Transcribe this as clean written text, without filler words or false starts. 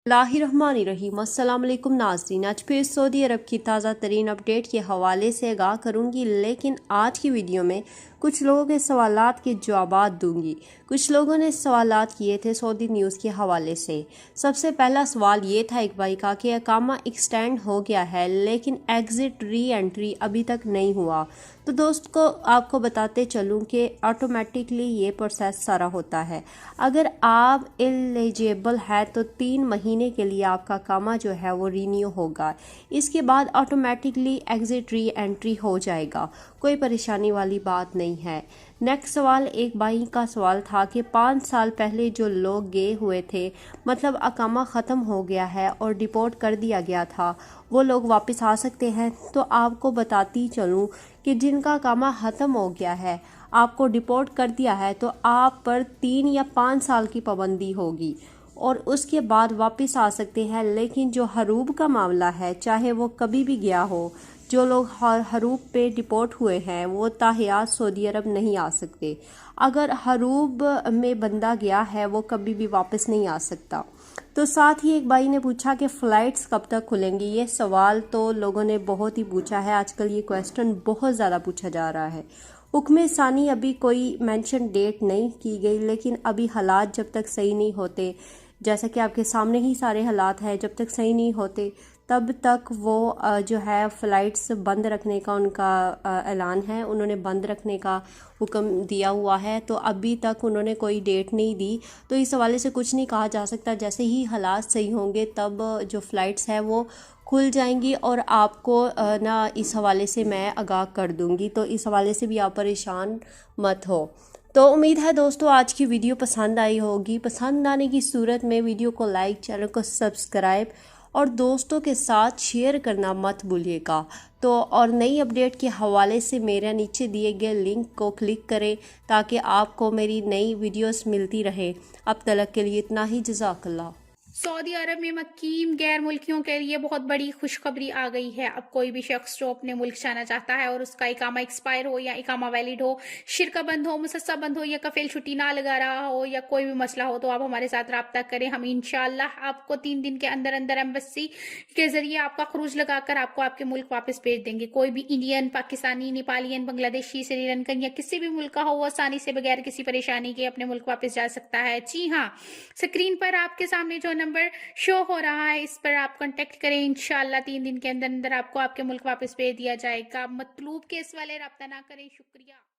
बिस्मिल्लाहिर्रहमानिर्रहीम। अस्सलाम वालेकुम नाज़रीन, आज फिर सऊदी अरब की ताज़ा तरीन अपडेट के हवाले से आगाह करूँगी, लेकिन आज की वीडियो में कुछ लोगों के सवालात के जवाबात दूंगी। कुछ लोगों ने सवालात किए थे सऊदी न्यूज़ के हवाले से। सबसे पहला सवाल ये था एक भाई का कि अकामा एक्सटेंड हो गया है लेकिन एग्ज़िट री एंट्री अभी तक नहीं हुआ। तो दोस्त को आपको बताते चलूँ कि ऑटोमेटिकली ये प्रोसेस सारा होता है। अगर आप एलिजिबल है तो 3 महीने के लिए आपका कामा जो है वो रीन्यू होगा। इसके बाद ऑटोमेटिकली एग्ज़िट री एंट्री हो जाएगा, कोई परेशानी वाली बात नहीं है। नेक्स्ट सवाल एक भाई का सवाल था कि 5 साल पहले जो लोग गए हुए थे, मतलब अकामा ख़त्म हो गया है और डिपोर्ट कर दिया गया था, वो लोग वापस आ सकते हैं। तो आपको बताती चलूँ कि जिनका अकामा ख़त्म हो गया है, आपको डिपोर्ट कर दिया है, तो आप पर 3 या 5 साल की पाबंदी होगी और उसके बाद वापस आ सकते हैं। लेकिन जो हरूब का मामला है, चाहे वो कभी भी गया हो, जो लोग हरूब पे डिपोर्ट हुए हैं वो ताहियात सऊदी अरब नहीं आ सकते। अगर हरूब में बंदा गया है वो कभी भी वापस नहीं आ सकता। तो साथ ही एक भाई ने पूछा कि फ़्लाइट्स कब तक खुलेंगी। ये सवाल तो लोगों ने बहुत ही पूछा है, आजकल ये क्वेश्चन बहुत ज़्यादा पूछा जा रहा है। हुक्म सानी अभी कोई मेंशन डेट नहीं की गई, लेकिन अभी हालात जब तक सही नहीं होते, जैसा कि आपके सामने ही सारे हालात हैं, जब तक सही नहीं होते तब तक वो जो है फ़्लाइट्स बंद रखने का उनका ऐलान है। उन्होंने बंद रखने का हुक्म दिया हुआ है, तो अभी तक उन्होंने कोई डेट नहीं दी। तो इस हवाले से कुछ नहीं कहा जा सकता। जैसे ही हालात सही होंगे तब जो फ़्लाइट्स हैं वो खुल जाएंगी और आपको ना इस हवाले से मैं आगाह कर दूंगी। तो इस हवाले से भी आप परेशान मत हो। तो उम्मीद है दोस्तों आज की वीडियो पसंद आई होगी। पसंद आने की सूरत में वीडियो को लाइक, चैनल को सब्सक्राइब और दोस्तों के साथ शेयर करना मत भूलिएगा। तो और नई अपडेट के हवाले से मेरे नीचे दिए गए लिंक को क्लिक करें ताकि आपको मेरी नई वीडियोस मिलती रहे। अब तक के लिए इतना ही। जज़ाकल्लाह। सऊदी अरब में मकीम गैर मुल्कियों के लिए बहुत बड़ी खुशखबरी आ गई है। अब कोई भी शख्स जो अपने मुल्क जाना चाहता है और उसका इकामा एक्सपायर हो या इकामा वैलिड हो, शिरका बंद हो, मुसस्सा बंद हो या कफील छुट्टी ना लगा रहा हो या कोई भी मसला हो, तो आप हमारे साथ रब्ता करें। हम इंशाल्लाह आपको 3 दिन के अंदर अंदर एम्बेसी के जरिए आपका खरूज लगाकर आपको आपके मुल्क वापस भेज देंगे। कोई भी इंडियन, पाकिस्तानी, नेपालियन, बांग्लादेशी, श्रीलंकन या किसी भी मुल्क का हो, वो आसानी से बगैर किसी परेशानी के अपने मुल्क वापस जा सकता है। जी हाँ, स्क्रीन पर आपके सामने जो नंबर शो हो रहा है इस पर आप कांटेक्ट करें। इंशाल्लाह 3 दिन के अंदर अंदर आपको आपके मुल्क वापस भेज दिया जाएगा। मतलूब केस वाले रब्ता ना करें। शुक्रिया।